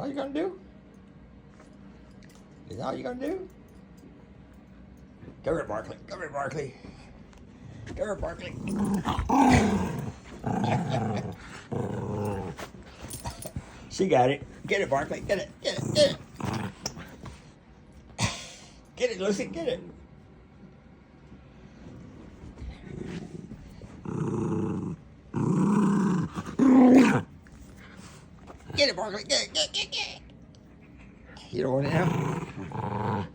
all you gonna do? Is that all you gonna do? Come here, Barkley. Come here, Barkley. Come here, Barkley. She got it. Get it, Barkley. Get it. Get it. Get it. Get it, Lucy. Get it. Get it, Barkley. Get it. Get it. Get it. You don't want it now?